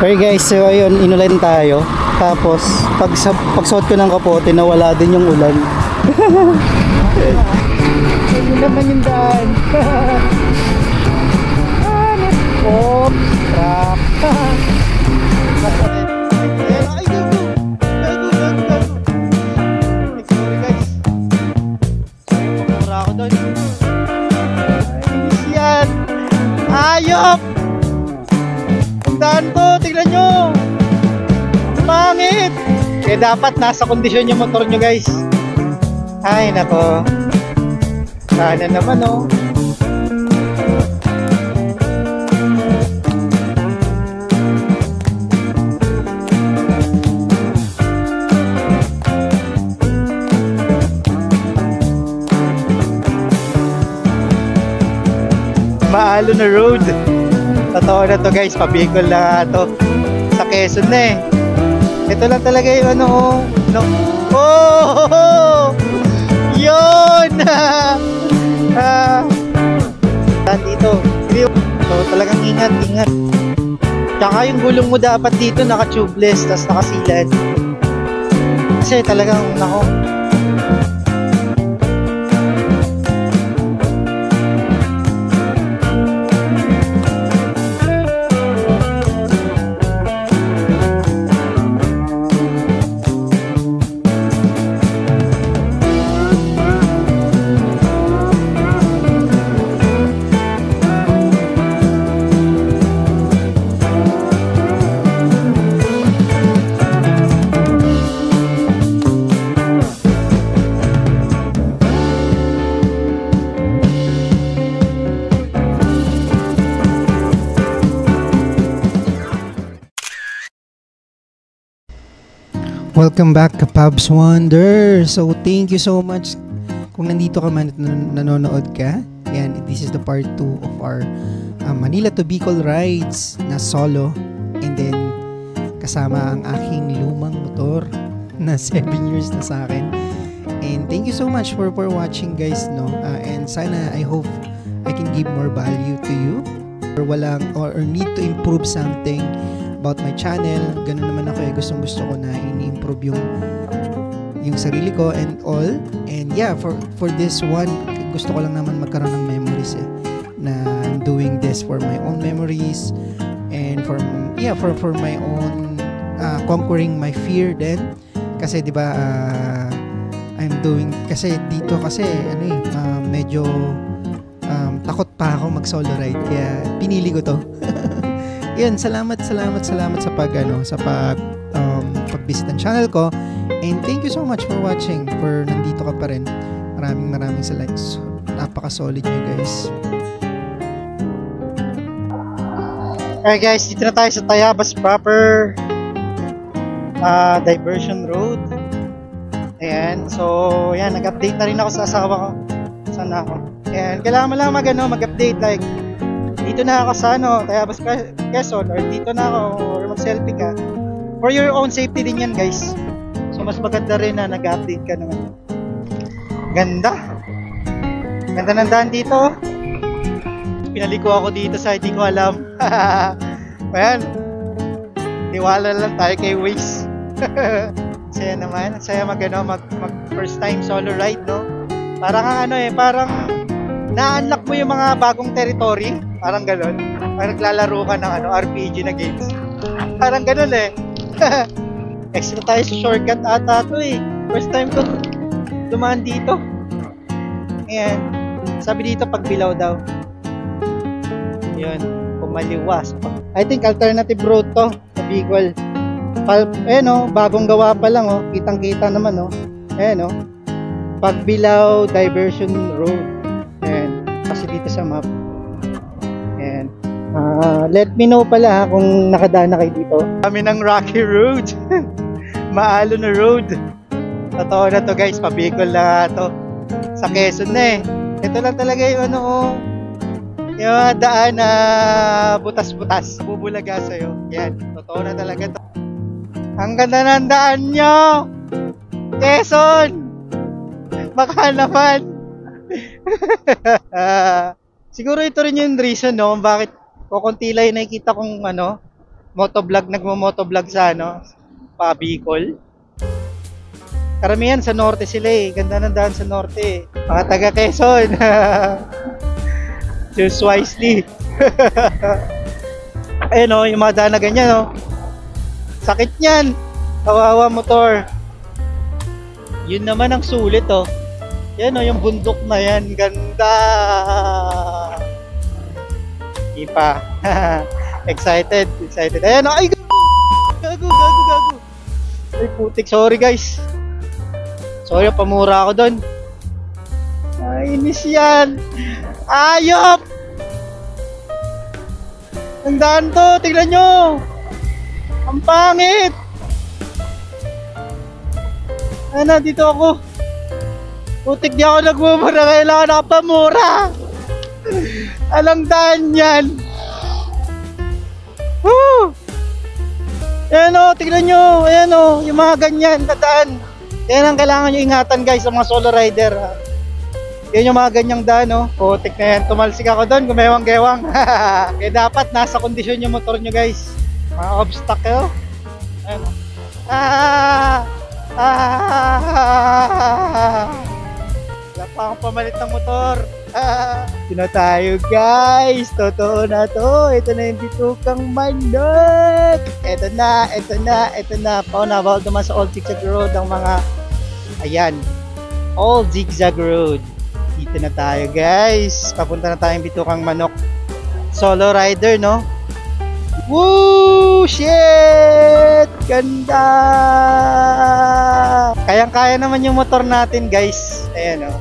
Okay guys, so ayun, inulan tayo. Tapos, pagsuot ko ng kapote, nawala din yung ulan. Ayun naman yung daan. Oh, crap. Ay, gago. Sorry guys. Pagmura ako doon. Ayos yan. Ayop! Ang daan ko, tignan nyo. Pangit. Kaya dapat nasa kondisyon yung motor nyo guys. Ay, nako. Sana naman oh. Maalo na road. Totoo na to guys, pabikol na to. Sa Quezon na eh. Ito lang talaga yung ano no. Oh! Yun! Dito. So talagang ingat. Tsaka yung gulong mo dapat dito naka-tubeless, tas nakasilad. Kasi talagang nako. Welcome back to Pabs Wonder. So thank you so much kung nandito ka man at nanonood ka. Yan, this is the part 2 of our Manila to Bicol rides na solo. And then kasama ang aking lumang motor na 7 years na sa akin. And thank you so much for watching guys, no. And sana I hope I can give more value to you or need to improve something about my channel. Ganun naman ako eh, gusto ko na ini-improve yung sarili ko and all. And yeah, for this one, gusto ko lang naman magkaroon ng memories eh, na I'm doing this for my own memories and for my own conquering my fear din. Kasi 'di ba I'm doing kasi dito kasi ano eh, medyo takot pa ako mag-solo ride kaya pinili ko 'to. Yan, salamat sa pag-visit ng channel ko. And thank you so much for watching. For nandito ka pa rin. Maraming salamat. Napaka-solid nyo guys. Alright guys, dito na tayo sa Tayabas proper diversion road. Ayan, so yan, nag-update na rin ako sa asawa ko. Sana ako. Ayan, kailangan mo lang mag-update like dito na ako sa Tayabas Quezon, or dito na ako, or mag-selfie ka. For your own safety din yan guys. So mas maganda rin na nag-update ka naman. Ganda ng daan dito. Pinaliko ako dito sa hindi ko alam. Ayan, tiwala lang tayo kay Waze. Saya naman, saya mag first time solo ride, no? Parang parang na-unlock mo yung mga bagong territory. Parang gano'n. Parang naglalaro ka ng RPG na games. Parang gano'n eh. Extra tayo sa shortcut ata ito eh. First time ko dumaan dito. Ayan. Sabi dito pagbilaw daw. Yun. Pumaliwas. I think alternative road to sa Bicol. Bagong gawa pa lang oh. Kitang-kita naman oh. Ayan oh. Pagbilaw Diversion Road. Ayan. Kasi dito sa map. Ayan. Let me know pala kung nakadaan na kayo dito. Kami ng Rocky Road. Maalo na road. Totoo na to guys. Pabikol na to. Sa Quezon na eh. Ito lang talaga yung yung daan na butas-butas. Bubulaga sa'yo. Yan. Totoo na talaga to. Ang ganda ng daan nyo! Quezon! Baka naman. Siguro ito rin yung reason, no, bakit kukunti lang nakikita kong motovlog, nagmo-motovlog sa ano, pa Bicol. Karamihan sa norte sila eh. Ganda ng daan sa norte eh. Mga taga Quezon. Choose wisely. Ayun o, yung mga daan na ganyan o. Sakit niyan. Kawawa motor. Yun naman ang sulit o. Yan o, yung bundok na yan. Ganda. Ipa. Excited. Ayan o. Ay, gago. Ay, putik. Sorry guys. Sorry, pamura ako doon. Ay, inis yan. Ayop! Ang daan to. Tignan nyo. Ang pangit. Ano, dito ako. Putik di ako nagmumura. Kailangan nakapamura. Alang daan yan. Woo! Ayan o, tignan nyo. Ayan o, yung mga ganyan na daan. Yan ang kailangan nyo ingatan guys sa mga solo rider. Yan yung mga ganyang daan, no? Putik na yan. Tumalsik ako doon, gumewang-gewang. Kaya dapat nasa kondisyon yung motor nyo guys. Mga obstacle. Ayan. Wala pa akong pamalit ng motor. Ito na tayo guys. Totoo na to. Ito na yung bitukang manok. Ito na. Paunabawal naman sa Old Zigzag Road ang mga, ayan, Old Zigzag Road. Dito na tayo guys. Papunta na tayong bitukang manok. Solo rider, no? Woo! Shit! Ganda! Kayang-kaya naman yung motor natin guys. Ayan, no?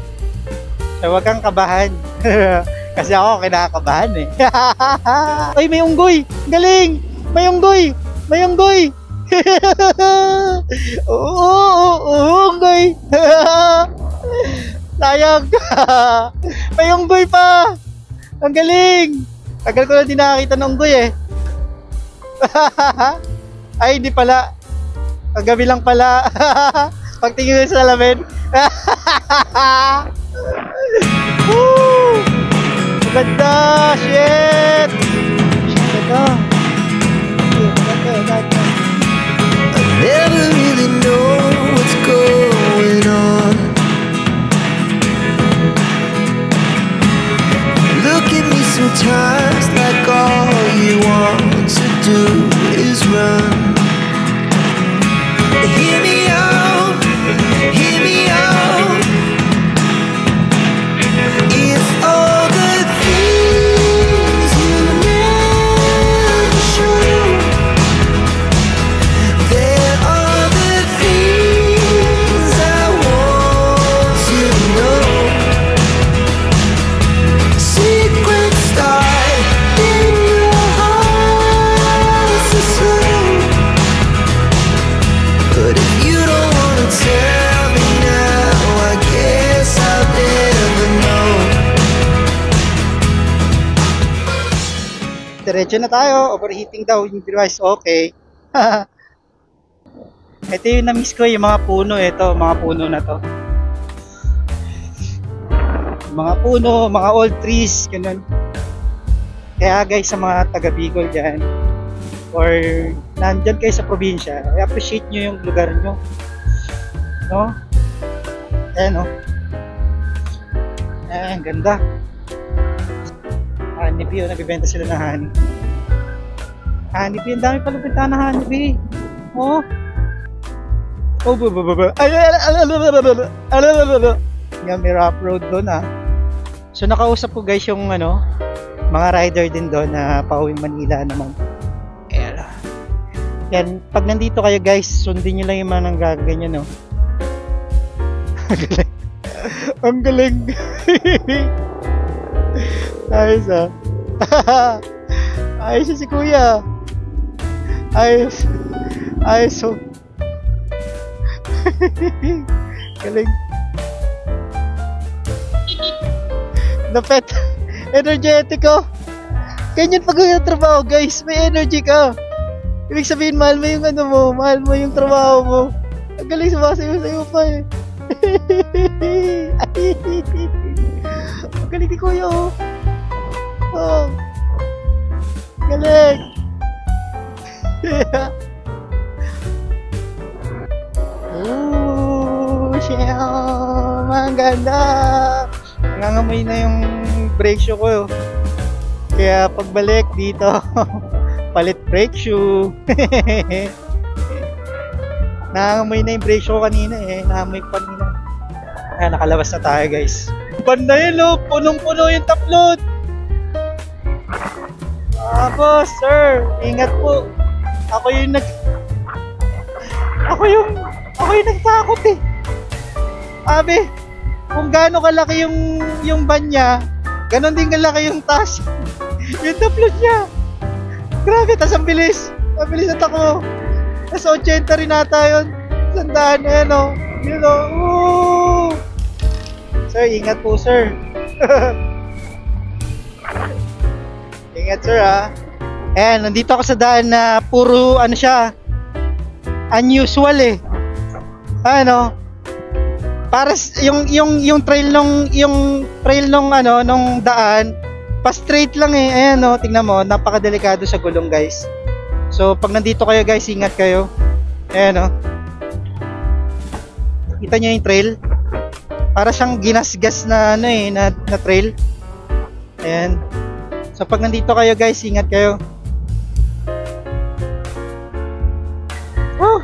So, huwag kang kabahan. Kasi ako kinakabahan eh. Ay, may unggoy! Galing! May unggoy! Oo, unggoy! Sayang! May unggoy pa! Ang galing! Tagal ko na din nakakita ng unggoy eh. Ay, hindi pala. Kagabi lang pala. Pagtingin ko sa salamin. Woo! Maganda! Shit! Maganda! I never really know what's going on. Look at me sometimes like all you want to do is run. Hear me out. It's all the things you never show. There are the things I want to know. Secrets start in your heart so slow. But if you don't wanna tell me now, I guess I'll never know. Diretso na tayo. Overheating daw yung device. Okay. Ito yung na-miss ko, yung mga puno. Ito, mga puno na to. Mga puno, mga old trees, ganun. Kaya guys, sa mga taga Bicol dyan, or nandyan kayo sa probinsya, i-appreciate nyo yung lugar nyo. No? Ayan, no? Ayan, ganda. Honeybee, nagbibenta sila ng honey. Honeybee, ang dami pala benta na honeybee. Oh. Oh, yan, may rough road doon ah. So nakausap ko guys yung ano, mga rider din doon na pauwing Manila naman. Ayan. Yan, pag nandito kayo guys, sundin nyo lang yung mga nanggaganyan, no? Ang galing. Ayos ah. Ayos si kuya. Ayos. Oh. Galing. Napet. Energetic oh. Ganyan pag trabaho guys, may energy ka. Ibig sabihin, mahal mo yung ano mo, mahal mo yung trabaho mo. Ang galing, sumasayo-sayo pa eh. Ang galing ni kuya oh. Oh. Galing. Ooh, siyam! Ang ganda! Nangangamoy na yung brake shoe ko. Kaya pagbalik dito, palit brake shoe. Nangangamoy na yung brake shoe ko kanina eh. Nangangamoy ko kanina. Ayan, nakalabas na tayo guys. Banda yun oh, punong-puno yung taplot. Boss, sir, ingat po. Ako yung nagtakot eh. Sabi, kung gaano kalaki yung van niya, ganon din kalaki yung taas. Yung taplot niya. Grabe, tas ang bilis. Ang bilis na takbo. Tas 80 rin ata yun. Sandaan na yan oh. Yun oh. Ooh. Sir, ingat po sir. Ingat sir ha. Ayan, nandito ako sa daan na puro ano siya, unusual eh. Ano? Para yung trail nung ano nung daan, pa straight lang eh. Ayan oh, tingnan mo, napakadelikado sa gulong guys. So pag nandito kayo guys, ingat kayo. Ayan oh. Kita niyo yung trail? Para siyang ginasgas na ano eh, na trail. Ayan. So pag nandito kayo guys, ingat kayo.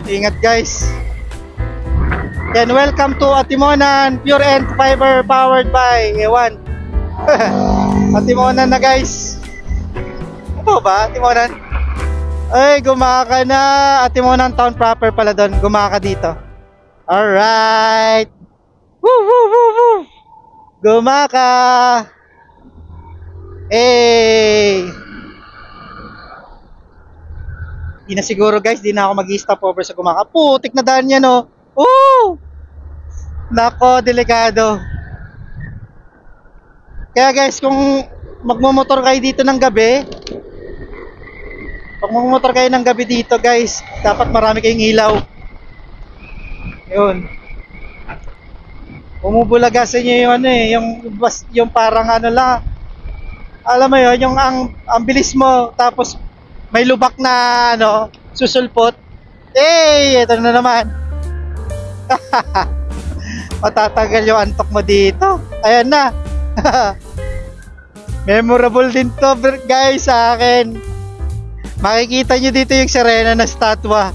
Ingat guys. Yan, welcome to Atimonan Pure End Fiber powered by Ewan. Atimonan na guys. Ito ba? Atimonan? Ay, gumaka na. Atimonan town proper pala doon. Gumaka dito. Alright. Woo woo woo woo. Gumaka. Hey. Di na siguro guys, di na ako mag-stop over sa Gumaka. Putik na daan yan oh. Ooh! Nako, delikado. Kaya guys, kung magmumotor kayo dito ng gabi, pag magmumotor kayo ng gabi dito guys, dapat marami kayong ilaw. Yun. Bumubulaga sa inyo yung ano eh, yung parang ano lang. Alam mo yun, yung ang bilis mo, tapos may lubak na ano, susulpot. Hey, ito na naman. Matatagal yung antok mo dito. Ayan na. Memorable din to guys sa akin. Makikita nyo dito yung Serena na statwa.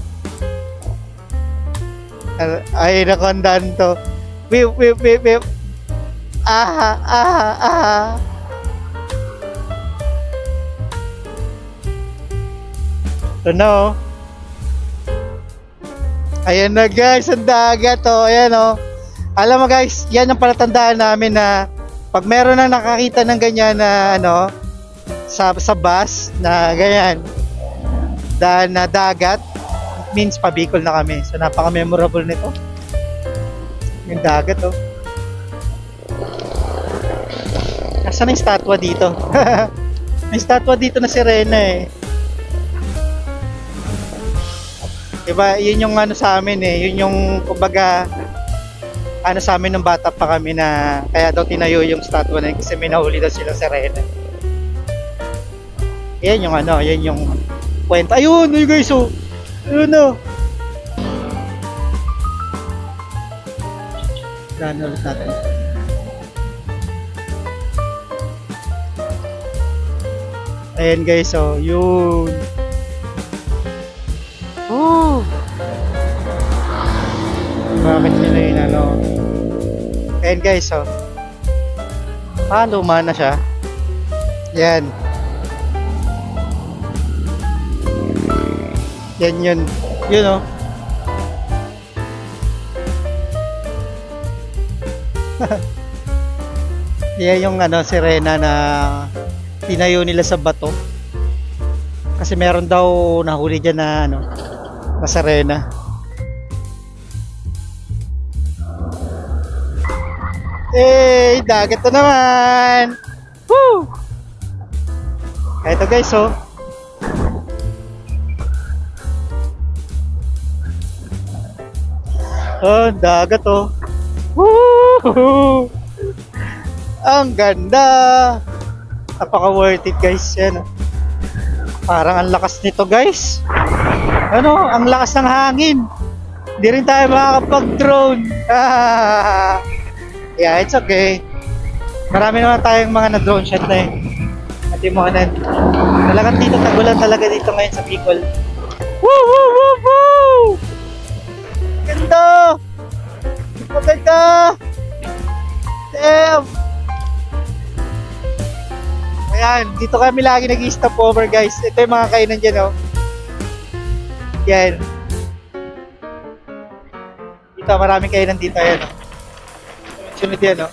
Ay, nakondan to. Wip. Aha. Ito na oh. Ayan na guys, ang dagat oh. Ayan oh. Alam mo guys, yan ang palatandaan namin na pag meron na nakakita ng ganyan na ano, sa bus na ganyan, na dagat, it means pabikol na kami. So napaka-memorable nito. Yung dagat oh. Nasaan na yung statwa dito? May statwa dito na Serena eh. Diba, yun yung ano sa amin eh, yun yung kumbaga ano sa amin nung bata pa kami na kaya daw tinayo yung statwa na yun kasi may nahuli daw silang Serena. Yan yung ano, yan yung kwento. Ayun, ayun guys oh. Ayun oh. Daan ulit natin. Ayan guys oh, yun. Bakit nila yun ano? Ayan guys oh. Luma na siya. Yan. Yan yun. Yun oh. Yan yung ano, Serena na tinayo nila sa bato. Kasi meron daw nahuli dyan na ano, na Serena. Eh, dagat na naman. Woo! Ito guys, oh. Oh, dagat, oh. Woo! Ang ganda. Napaka worth it, guys. Yan, oh. Parang ang lakas nito guys. Ano, ang lakas ng hangin. Hindi rin tayo makakapag-drone. Yeah, it's okay. Marami naman tayong mga na-drone shot na At yung mga talagang dito, tagulan talaga dito ngayon sa Bicol. Woo! Woo! Woo! Woo! Ganda! Maganda! Damn! Ayan, dito kami lagi nag-stop over guys. Ito yung mga kainan dyan, oh. Yan. Dito, maraming kainan dito. Ayan, oh. Sunod yan, oh.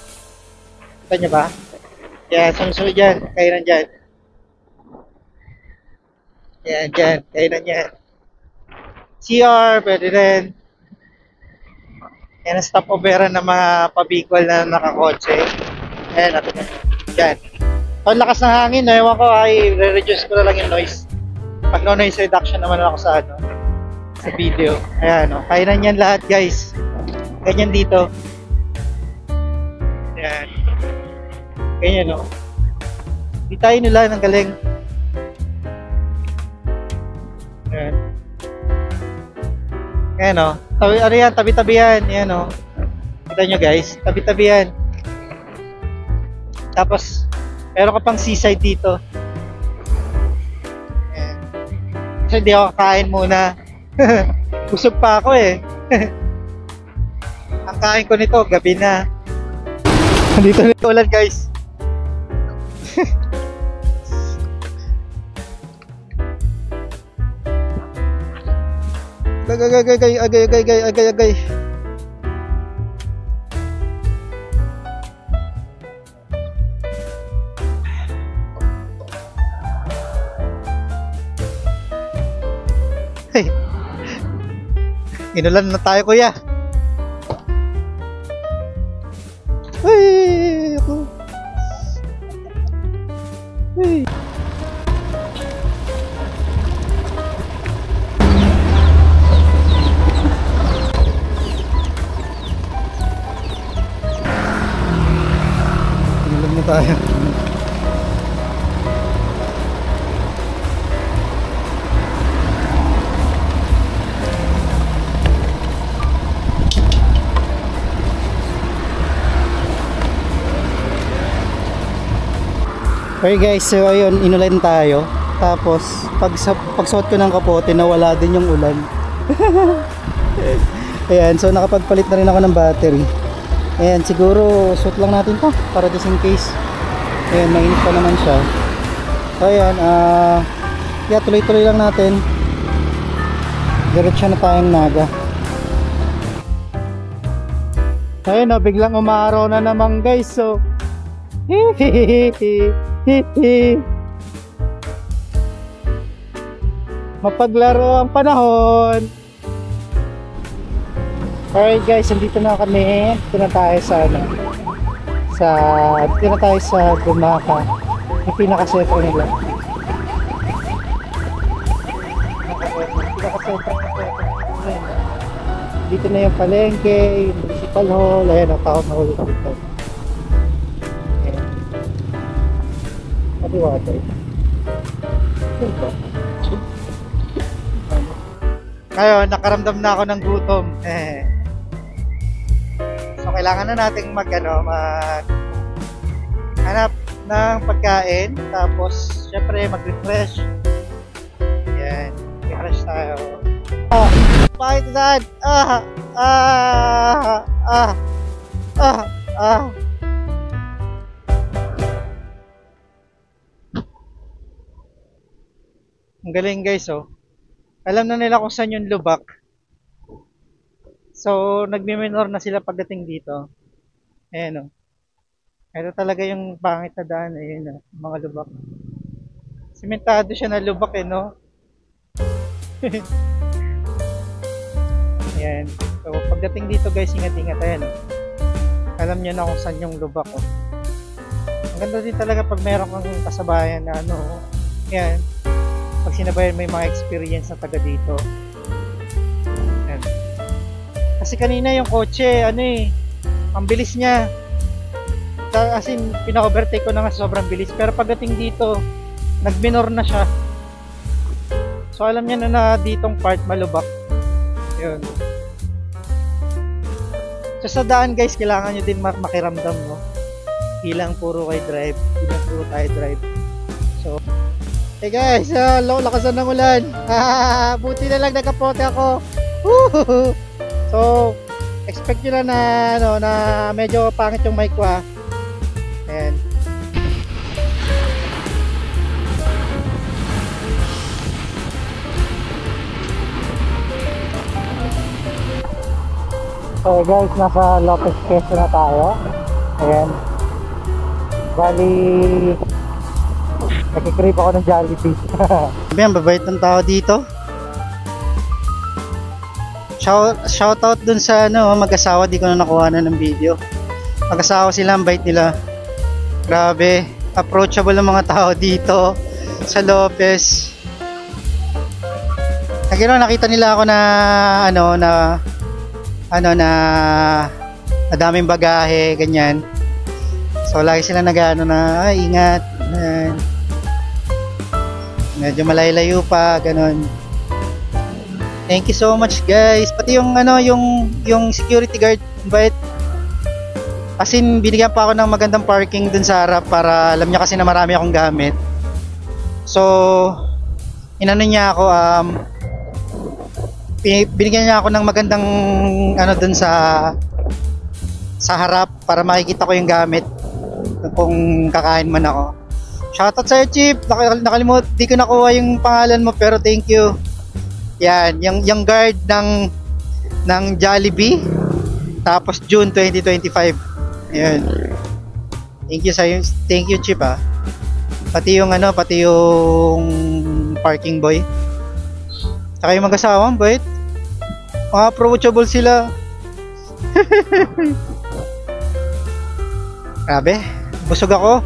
Kita nyo ba? Yan, sunod dyan. Kainan dyan. Yan, dyan. Kainan dyan. CR, pwede rin. Yan ang stopoveran ng mga pabikol na nakakotse. Ayan, natin. Yan. Ang lakas ng hangin, no? Ewan ko, ay re-reduce ko na lang yung noise. Pag no noise reduction naman ako sa ano, sa video. Ayan, no? Kainan yan lahat, guys. Ganyan dito. Ayan. Ganyan, no? Di tayo nila ng galing. Ayan. Ayan, no? Ano yan? Tabi-tabi yan. Ayan, no? Kita nyo, guys. Tabi-tabi yan. Tapos, meron ka pang seaside dito. Ayan. Kasi hindi ako kakain muna. Busog pa ako eh. Ang kain ko nito, gabi na. Dito na ulan guys. Agay. Inulan na tayo kuya. Ay, ako. Ay. Inulan na tayo. Okay guys, so ayun, inulan tayo. Tapos, pagsuot ko ng kapote, nawala din yung ulan. Ayan, so nakapagpalit na rin ako ng battery. Ayan, siguro suot lang natin to para just in case. Ayan, mainit pa naman siya. So ayan, yeah, tuloy-tuloy lang natin. Diretso na tayong Naga. Ayun, biglang umaraw na naman guys, so mapaglaro ang panahon. Alright guys, nandito na kami. Dito na tayo sa dito na tayo sa Gumaka, yung pinaka-sentro nila. Dito na yung palengke, yung municipal hall. Ayan, ang tao na ulit dito. Water. Ngayon, nakaramdam na ako ng gutom. So, kailangan na nating hanap ng pagkain. Tapos, syempre, mag-refresh. Ayan, refresh tayo. Bakit saan? Ang galing guys, oh. Alam na nila kung saan yung lubak. So, nagmi-minor na sila pagdating dito. Ayan, oh. Ito talaga yung pangit na daan. Ayan, oh. Mga lubak. Simentado siya na lubak, eh, no? Ayan. So, pagdating dito guys, ingat-ingat. Ayan, oh. Alam nyo na kung saan yung lubak, oh. Ang ganda din talaga pag meron kang kasabayan na ano, ayan. Pag sinabayan may mga experience na taga dito. Ayan. Kasi kanina yung kotse, ang bilis niya. As in, pina-overtake ko na nga sobrang bilis. Pero pagdating dito, nag-minor na siya. So alam niya na ditong part malubak. Yun. So sa daan guys, kailangan nyo din makiramdam, no? Hindi lang puro kayo drive, hindi lang puro tayo drive. So, hey guys, lakasan ng ulan. Buti na lang nakapote ako. Woo! So, expect nyo na medyo pangit yung mic ko, ha. Ayan. So guys, nasa Lopez Quezon na tayo. Ayan. Bali, nakikrip ako ng Jollibee. Sabi, ang babait ng tao dito. Shoutout dun sa mag-asawa, di ko na nakuha na ng video. Mag-asawa sila, ang bait nila. Grabe, approachable ang mga tao dito sa Lopez. Nakita nila ako na madaming bagahe, ganyan. So lagi sila ingat, medyo malayo pa, ganun. Thank you so much guys. Pati yung security guard, bait. As in, binigyan pa ako ng magandang parking dun sa harap para alam niya kasi na marami akong gamit. So inano niya ako, binigyan niya ako ng magandang dun sa harap para makikita ko yung gamit kung kakain man ako. Shoutout sa'yo, Chip. Nakalimut, di ko nakuha yung pangalan mo pero thank you. Yan, yung guard ng Jollibee. Tapos June 2025. Ayan. Thank you sa'yo. Thank you, Chip, ha. Pati yung parking boy. Saka yung mag-asawa, bait. Approachable sila. Grabe, busog ako.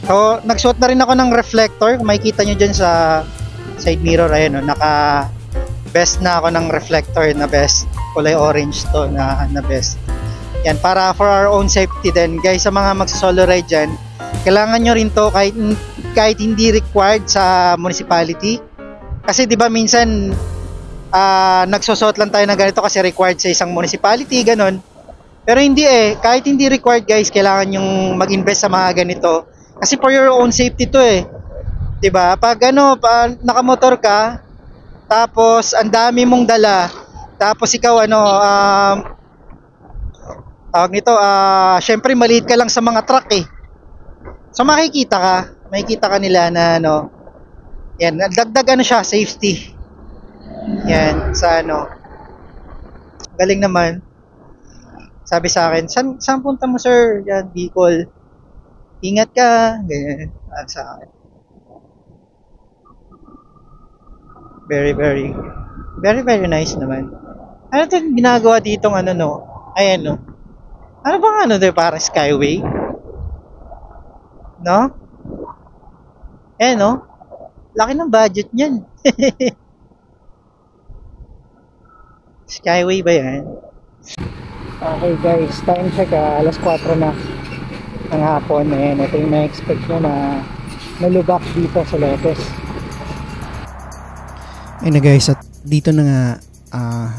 So, nagsuot na rin ako ng reflector. Kung makikita nyo dyan sa side mirror, ayun, best na ako ng reflector na best. Kulay orange to na best. Yan, para for our own safety din. Guys, sa mga magsasolo ride dyan, kailangan nyo rin to kahit hindi required sa municipality. Kasi 'di ba minsan nagsusot lang tayo ng ganito kasi required sa isang municipality, ganun. Pero hindi kahit hindi required guys, kailangan yung mag-invest sa mga ganito. Kasi for your own safety to 'Di ba? Pag nakamotor ka, tapos ang dami mong dala, tapos ikaw tawag nito, syempre maliit ka lang sa mga truck So makikita ka nila na yan, dagdag siya, safety. Yan, sa galing naman. Sabi sa akin, saan punta mo sir? Yan, Bicol. Ingat ka. Ganyan, sa akin. Very, very, very, very nice naman. Ano ito ginagawa ditong Ayan, Ano bang parang skyway? No? Laki ng budget niyan. Skyway ba yan? Okay guys, time check, alas 4 na ng hapon. Ayan, ito yung na-expect nyo na malubak dito sa Lopez. Ayun na guys, at dito na nga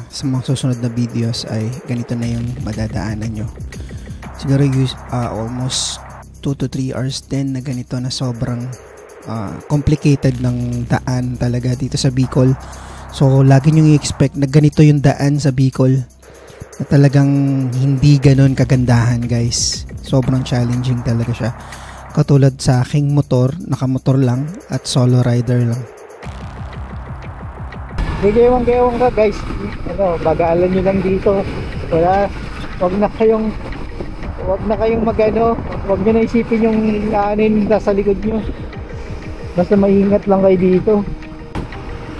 sa mga susunod na videos ay ganito na yung madadaanan nyo. Siguro almost 2 to 3 hours din na ganito na sobrang complicated ng daan talaga dito sa Bicol. So lagi nyo i-expect na ganito yung daan sa Bicol, na talagang hindi ganon kagandahan guys. Sobrang challenging talaga siya. Katulad sa aking motor, nakamotor lang at solo rider lang. Gewang ka guys. Bagaalan nyo lang dito. Wag na kayong wag nyo na isipin yung nasa likod nyo. Basta maingat lang kayo dito.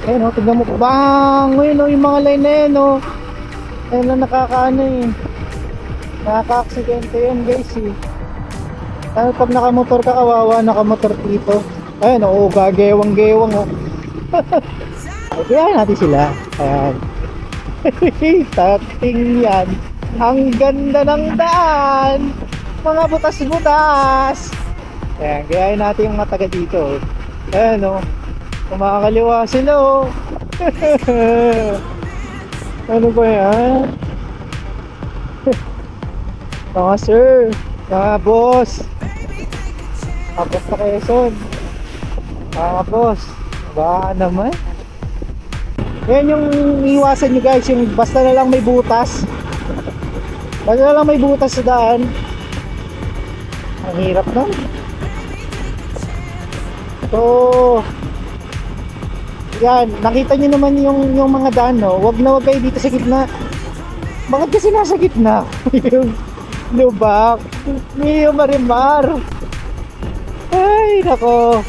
Ayun tignan mo. Bang! Yung mga line na yan ayun na nakaka-aksidente yan guys pag nakamotor ka, kawawa nakamotor dito. Ayun gagewang kaya natin sila. Ayan. Tating yan. Ang ganda ng daan. Mga butas-butas. Ayan, gayahin natin yung mga taga dito. Ayan Kumakakaliwa sila oh. Ano ba yan? Mga sir, mga boss. Tapos na Quezon. Mga boss, baka naman. Yan yung iwasan nyo guys, yung basta na lang may butas. Basta na lang may butas sa daan. Ang hirap na. So, yan, nakita nyo naman yung mga daan, no? Wag na wag kayo dito sa gitna. Bakit kasi nasa gitna? Yung lubak. Mio Marimar. Ay, nako.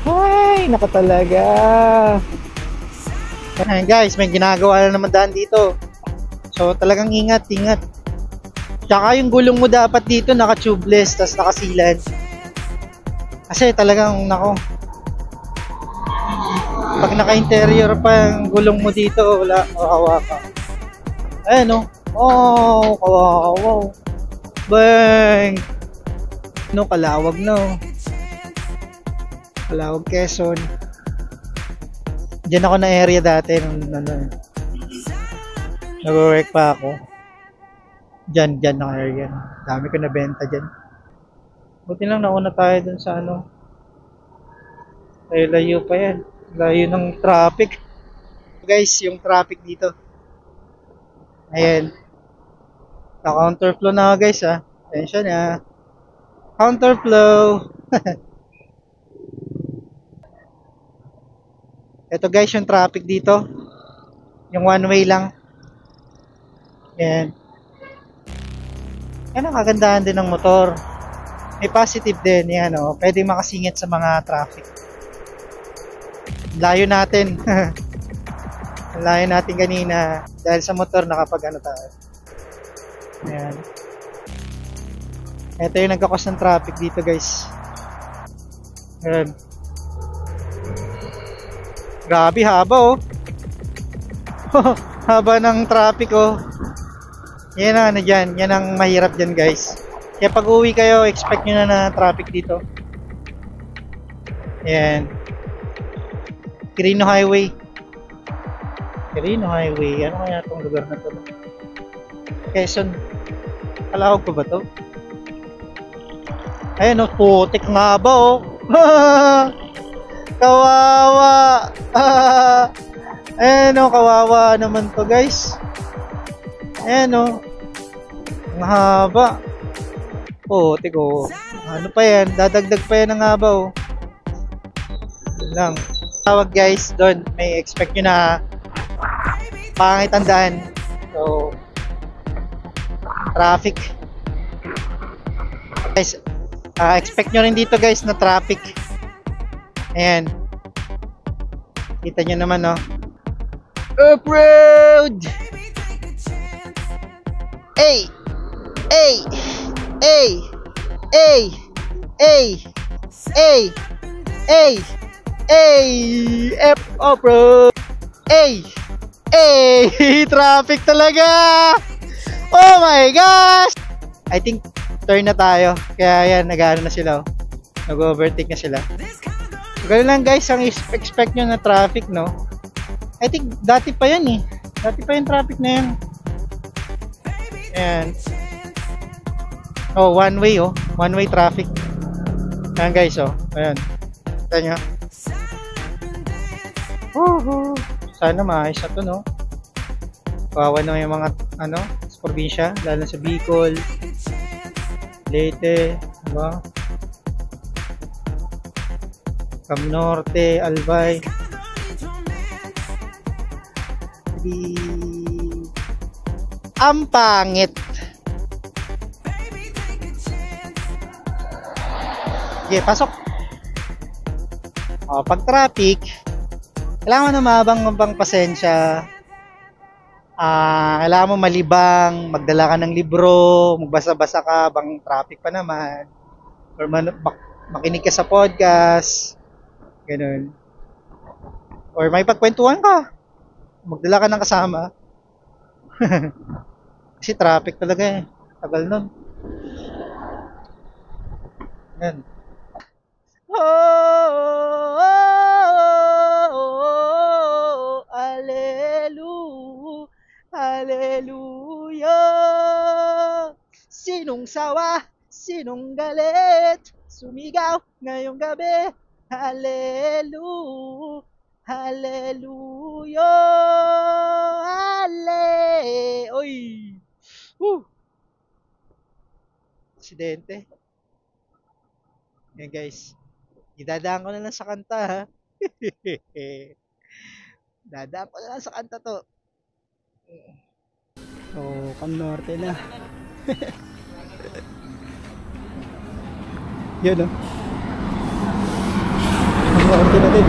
Ay, nako talaga. Ayan guys, may ginagawa na naman daan dito. So, talagang ingat. Tsaka yung gulong mo dapat dito naka-tubeless, tas nakasilan. Kasi talagang, nako, pag naka-interior pa yung gulong mo dito, wala, kawawa ka. Ayan no, oh, kawawa. Bang! No, Calawag no. Calawag, Quezon. Diyan ako na area dati nung nag-work pa ako. Diyan na area. Dami ko nabenta diyan. Buti lang nauna tayo dun sa ano. Layo pa yan. Layo ng traffic. Guys, yung traffic dito. Ayan. Na-counterflow na guys ha. Attention ha. Counterflow. Ito guys yung traffic dito. Yung one way lang. Ayan. Yan ang kagandahan din ng motor. May positive din. Yan o. Pwede makasingit sa mga traffic. Layo natin. Layo natin kanina. Dahil sa motor nakapag ano tayo. Ayan. Ito yung nagkakos ng traffic dito guys. Ayan. Grabe haba oh. Haba ng traffic oh. Yan ang ano dyan. Yan ang mahirap dyan guys. Kaya pag uwi kayo, expect nyo na traffic dito. Ayan. Quirino Highway. Quirino Highway. Ano kaya itong lugar na to? Quezon. Calawag pa ba to? Ayan o, putik nga ba o? Kawawa! Ayan o, kawawa naman to guys. Ayan o. Ang haba. Putik o. Ano pa yan? Dadagdag pa yan ang haba o. Yun lang. Tawag guys, doon. May expect nyo na pangit ang daan. So, traffic. Guys, expect nyo rin dito guys na traffic. Ayan. Kita nyo naman no. Off-road! Ay! Ay! Ay! Ay! Ay! Ay! Ay! Ay! F off-road! Ay! Ay! Traffic talaga! Oh my gosh! I think turn na tayo. Kaya yan, nag-ano na sila. Nag-overtake na sila. Ganun lang guys, ang expect nyo na traffic, no? I think dati pa yan eh. Dati pa yung traffic na yan. Ayan. Oh, one way oh. One way traffic. Ayan guys oh. Ayan. Kita nyo. Sana maayos na to no. Kawawa na yung mga ano, sa probinsya, lalo sa Bicol, Leyte, diba? Cam Norte, Albay. Ang pangit. Okay, pasok. O, pag traffic, kailangan na mabang pasensya. Kailangan mo malibang, magdala ka ng libro, magbasa-basa ka, bang traffic pa naman. Or makinig ka sa podcast. Ganun. Or may pagkwentuhan ka. Magdala ka ng kasama. Kasi traffic talaga eh. Tagal nun. Yan. Sinong sawa, sinong galit, sumigaw ngayong gabi. Hallelujah, hallelujah, halle. Oy. Aksidente. Yan guys. Idadaan ko na lang sa kanta ha. Dadaan ko na lang sa kanta to. So, Cam Norte na. Yun, no? Cam Norte na din.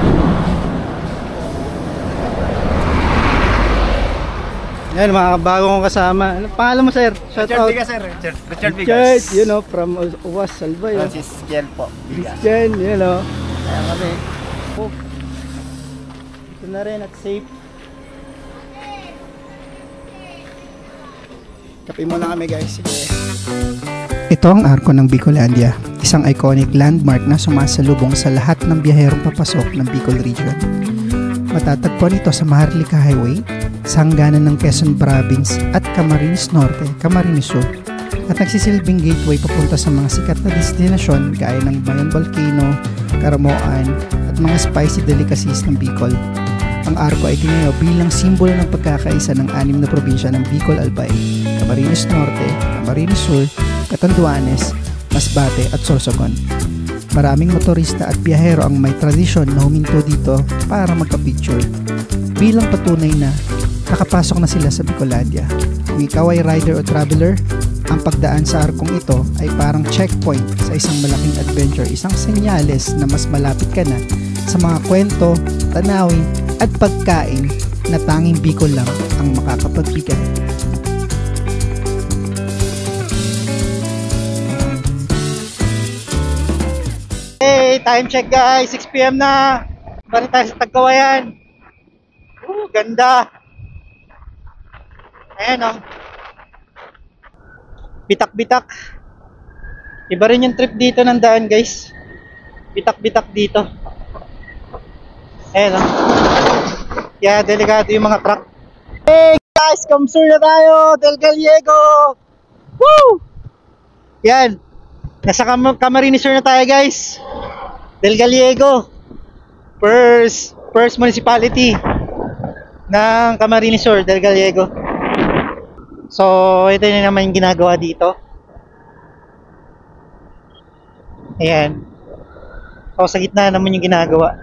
Yan, mga bago kong kasama. Ano pangalan mo, sir? Shout Richard out. Vigas, sir. Richard Richard, Vigas. you know, from Uwas, Salbay. Francis Kiel po. Vigas. Christian, you know. Kaya kami. Oh. Ito na rin at safe. Kape muna kami guys. Sige. Ito ang arko ng Bicolandia, isang iconic landmark na sumasalubong sa lahat ng biyaherong papasok ng Bicol Region. Matatagpuan ito sa Maharlika Highway, sa hangganan ng Quezon Province at Camarines Norte, Camarines Sur, at nagsisilbing gateway papunta sa mga sikat na destinasyon gaya ng Bayan Volcano, Caramoan at mga spicy delicacies ng Bicol. Ang arko ay ginawa bilang simbolo ng pagkakaisa ng 6 na probinsya ng Bicol Albay, Camarines Norte, Camarines Sur, Catanduanes, Masbate at Sorsogon. Maraming motorista at biyahero ang may tradisyon na huminto dito para magka-picture. Bilang patunay na nakapasok na sila sa Bicolandia. Kung ikaw ay rider o traveler, ang pagdaan sa arkong ito ay parang checkpoint sa isang malaking adventure, isang senyales na mas malapit ka na sa mga kwento, tanawin at pagkain na tanging Bicol lang ang makakapagbigay. Hey, time check guys, 6 PM na. Balik tayo sa Tagkawayan. Ganda. Ayan oh. Bitak-bitak. Iba rin yung trip dito ng daan guys. Bitak-bitak dito. Ayan oh. Kaya delikado yung mga truck. Hey guys, come sur na tayo. Del Gallego. Woo! Yan. Nasa Camarines Sur na tayo guys. Del Gallego. First municipality ng Camarines Sur, Del Gallego. So, ito na naman yung ginagawa dito. Ayan. So, sa gitna naman yung ginagawa.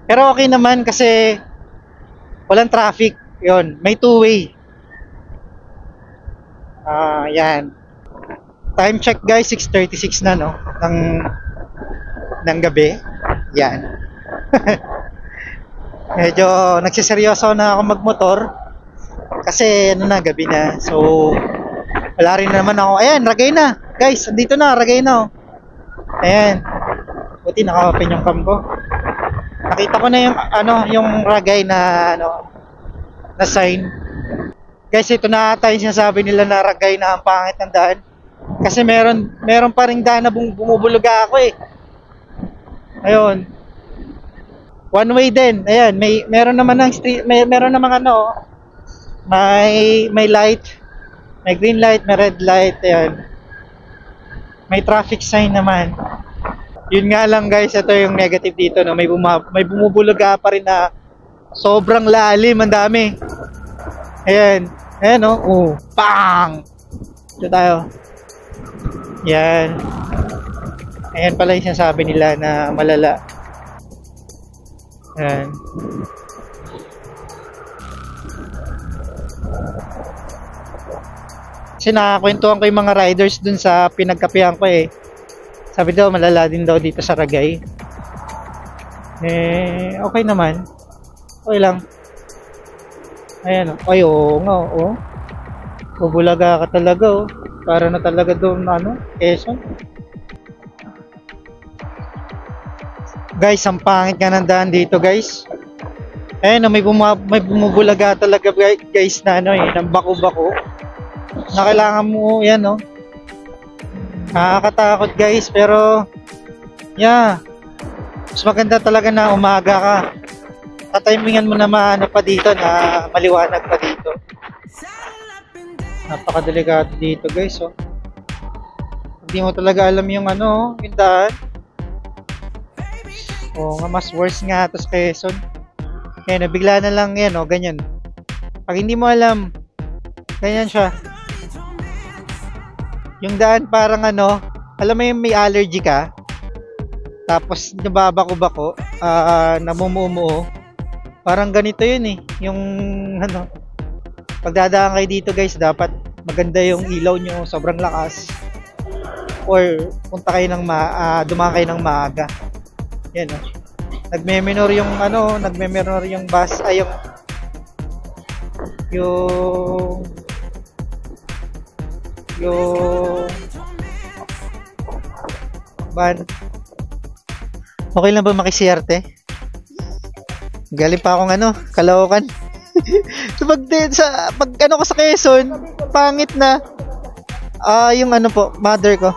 Pero okay naman kasi walang traffic. Yun, may two-way. Ayan. Time check guys, 6:36 na no ng gabi. Yan. Medyo nagsiseryoso na ako magmotor kasi ano na, gabi na. So wala rin naman ako. Ayan, ragay na. Guys, andito na, ragay na oh. Ayan. Buti naka-open yung cam ko. Nakita ko na yung yung ragay na na sign. Guys, ito na ata yung sinasabi nila na ragay na ang pangit ng daan. Kasi meron pa ring daan na bumubuluga ako eh. Ayun. One way din. Ayan, meron naman ng street, meron namang may light, may green light, may red light, ayan. May traffic sign naman. Yun nga lang guys, ito yung negative dito no, may bumubuluga pa rin na sobrang lalim, ang dami. Ayan. Ayan oh. Bang! Ito tayo. Yan. Ayan pala yung sinasabi nila na malala. Ayan. Kasi nakakwentuhan ko yung mga riders dun sa pinagkapihan ko eh. Sabi daw malala din daw dito sa Ragay. Okay naman. Okay lang. Ayan oh. Ay oo nga oh. Bubulaga ka talaga oh. Para na talaga doon Quezon. Guys, ang pangit nga ng daan dito guys. Ayan, may bumubulaga talaga guys na ng bako-bako. Na kailangan mo, yan nakakatakot guys, pero yeah. Mas maganda talaga na umaga ka. Tatimingan mo na pa dito na maliwanag pa dito. Napakadelikado dito guys, oh. Hindi mo talaga alam yung ano, yung daan. Oo nga, mas worse nga ito sa Quezon. Yan, nabigla na lang yan, oh, ganyan. Pag hindi mo alam, ganyan siya. Yung daan parang ano, alam mo yung may allergy ka, tapos nababako-bako, namumuo. Parang ganito yun eh. Yung ano, pagdadaan kayo dito guys, dapat maganda yung ilaw nyo, sobrang lakas. Or punta kayo ng dumaan kayo ng maaga. Yan oh. Nagme-minor yung ano, nagme-minor yung bus, ay yung van. Okay lang ba makisiyarte? Galing pa akong ano, Caloocan. So pag ano ko sa Quezon, pangit na. Yung ano po, mother ko.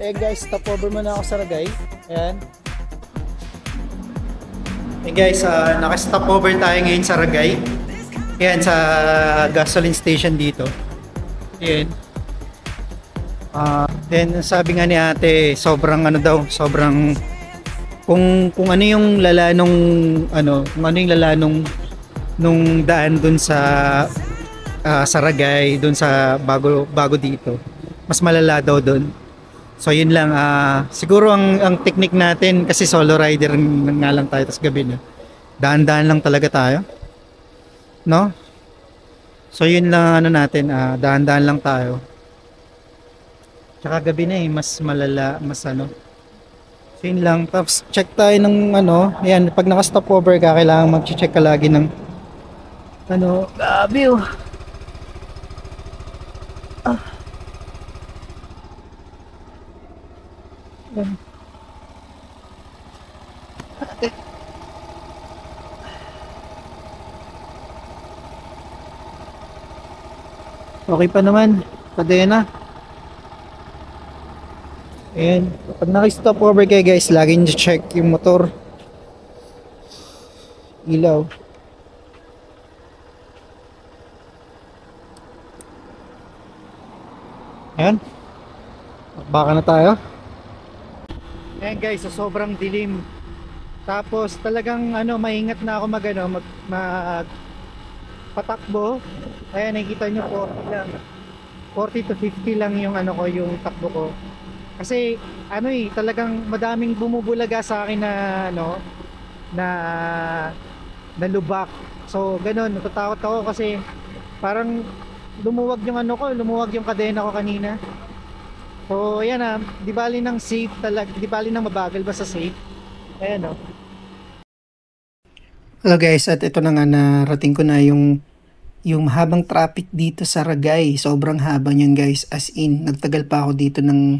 Guys, stop over muna ako sa Ragay. Ayan. Guys, naka-stop over tayo ngayon sa Ragay. Ayan, sa gasoline station dito. Ayan. Then sabi nga ni ate, sobrang ano daw, sobrang kung ano yung lala nung ano, kung ano yung lala nung daan dun sa Saragay, dun sa bago dito. Mas malala daw dun. So yun lang, siguro ang technique natin kasi solo rider nga lang tayo tas gabi na. Daan-daan lang talaga tayo. No? So yun lang ano natin, daan-daan lang tayo. Tsaka gabi na mas malala, mas ano. So yun lang. Tapos check tayo ng ano, ayan, pag naka-stop over ka, kailangan mag-check ka lagi ng ano, gabi oh. Okay pa naman, kadena. Ayan, pag naki-stop over kayo guys, lagi nyo check yung motor. Ilaw. Ayan. Baka na tayo. Ayan guys, so sobrang dilim. Tapos talagang ano, maingat na ako mag patakbo. Ayan, nakikita nyo 40 lang. 40 to 50 lang yung ano ko, yung takbo ko. Kasi ano talagang madaming bumubulaga sa akin na ano, na lubak. So ganun, natatakot ako kasi parang lumuwag yung ano ko, lumuwag yung kadena ko kanina. So ayan di bali ng safe talaga, di bali ng mabagal basta safe. Ayan oh. Hello guys, at ito na nga, narating ko na yung habang traffic dito sa Ragay. Sobrang haba niyan guys, as in nagtagal pa ako dito ng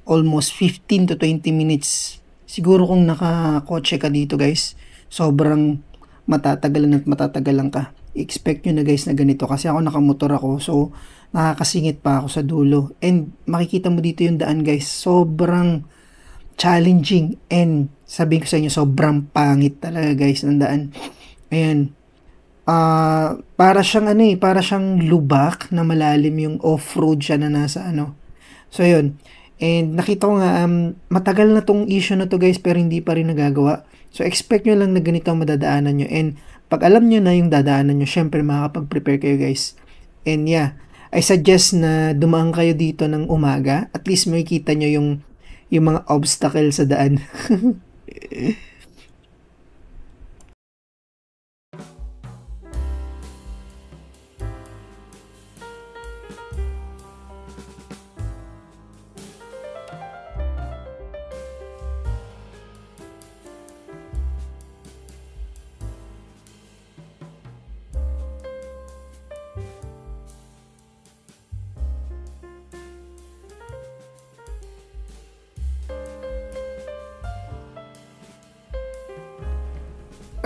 almost 15 to 20 minutes. Siguro kung nakakotse ka dito guys, sobrang matatagalan at matatagalan ka. I-expect nyo na guys na ganito kasi ako nakamotor ako, so nakakasingit pa ako sa dulo. And makikita mo dito yung daan guys, sobrang challenging and sabihin ko sa inyo, sobrang pangit talaga guys ng daan. Ayan. Para siyang para siyang lubak na malalim, yung off-road siya na nasa ano. So yun. And nakita ko nga matagal na tong issue na to guys, pero hindi pa rin nagagawa. So expect nyo lang na ganito ang madadaanan nyo. And pag alam nyo na yung dadaanan nyo, syempre makakapag-prepare kayo guys. And yeah, I suggest na dumaan kayo dito ng umaga. At least makikita nyo yung mga obstacle sa daan.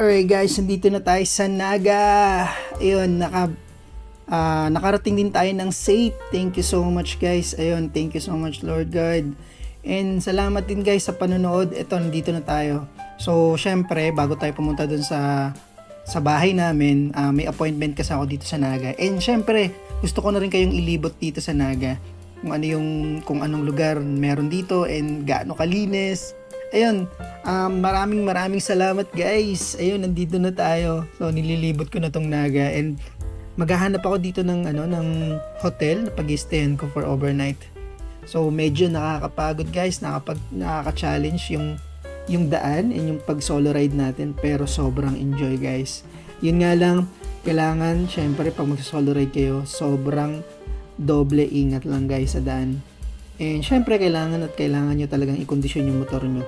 Alright guys, nandito na tayo sa Naga. Ayun, nakarating din tayo ng safe. Thank you so much guys. Ayun, thank you so much Lord God. And salamat din guys sa panonood. Ito, nandito na tayo. So, syempre, bago tayo pumunta dun sa bahay namin, may appointment kasi ako dito sa Naga. And syempre, gusto ko na rin kayong ilibot dito sa Naga. Kung anong lugar meron dito and gaano kalinis. Ayun, maraming salamat guys. Ayun, nandito na tayo. So, nililibot ko na tong Naga and maghahanap ako dito ng hotel na pag-i-stayan ko for overnight. So medyo nakakapagod guys, nakaka-challenge yung daan and yung pag solo ride natin, pero sobrang enjoy guys. Yun nga lang, kailangan syempre pag mag-solo ride kayo, sobrang doble ingat lang guys sa daan. And syempre kailangan nyo talagang i-kondisyon yung motor nyo.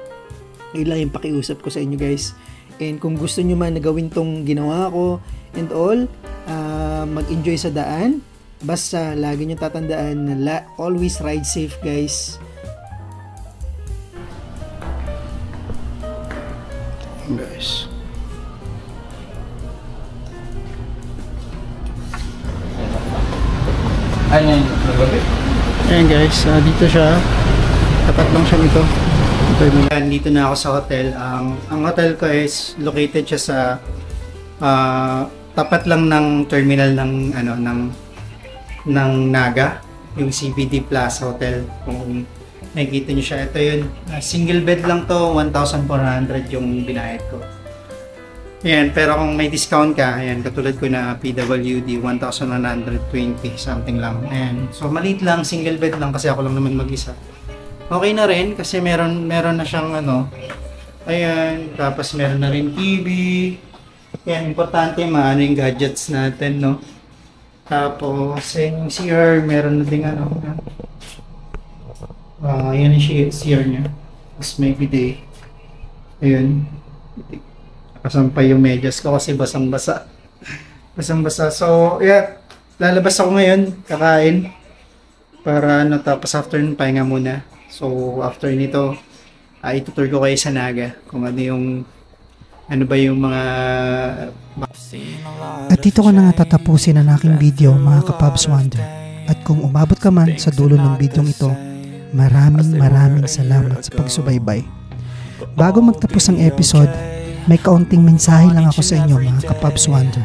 Yun lang yung pakiusap ko sa inyo guys. And kung gusto nyo man na gawin tong ginawa ko and all, mag-enjoy sa daan, basta lagi nyo tatandaan na always ride safe guys. Guys, ayan guys, dito siya, tapat lang siya nito. Dito na ako sa hotel. Ang hotel ko is located siya sa tapat lang ng terminal ng Naga, yung CBD Plaza Hotel. Kung nakikita nyo siya, ito yun. Single bed lang to, 1,400 yung binayad ko. Ayan, pero kung may discount ka, ayan, katulad ko na PWD, 1,120 something lang. Ayan, so maliit lang, single bed lang kasi ako lang naman mag-isa. Okay na rin kasi meron na siyang ayan, tapos meron na rin TV. Ayan, importante maano yung gadgets natin, no? Tapos, yung CR, meron na ding yan yung CR niya. Tapos may bidet. Ayun. Nakasampay yung medyas ko kasi basang-basa. Basang-basa. So, yeah. Lalabas ako ngayon, kakain. Para tapos after nun, pahinga muna. So, after nito, itutur ko kayo sa Naga. Kung ano ba yung mga... At dito ko na nga tatapusin ang aking video mga ka-Pubs Wonder. At kung umabot ka man sa dulo ng video ito, maraming salamat sa pagsubaybay. Bago magtapos ang episode, may kaunting mensahe lang ako sa inyo mga ka-Pubs Wonder.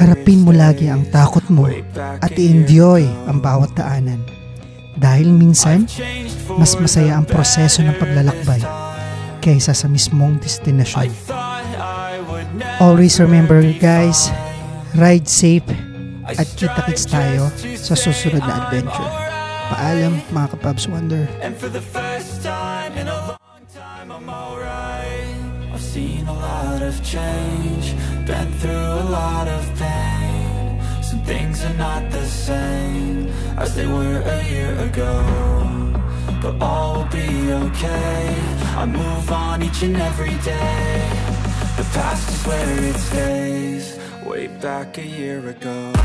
Harapin mo lagi ang takot mo at i-enjoy ang bawat daanan. Dahil minsan, mas masaya ang proseso ng paglalakbay kaysa sa mismong destinasyon. Always remember guys, ride safe at kita-kits tayo sa susunod na adventure. Paalam mga ka-Pubs Wonder. And for the first time in a long time I'm alright. I've seen a lot of change, been through a lot of pain. Some things are not the same as they were a year ago, but all will be okay. I move on each and every day. The past is where it stays, way back a year ago.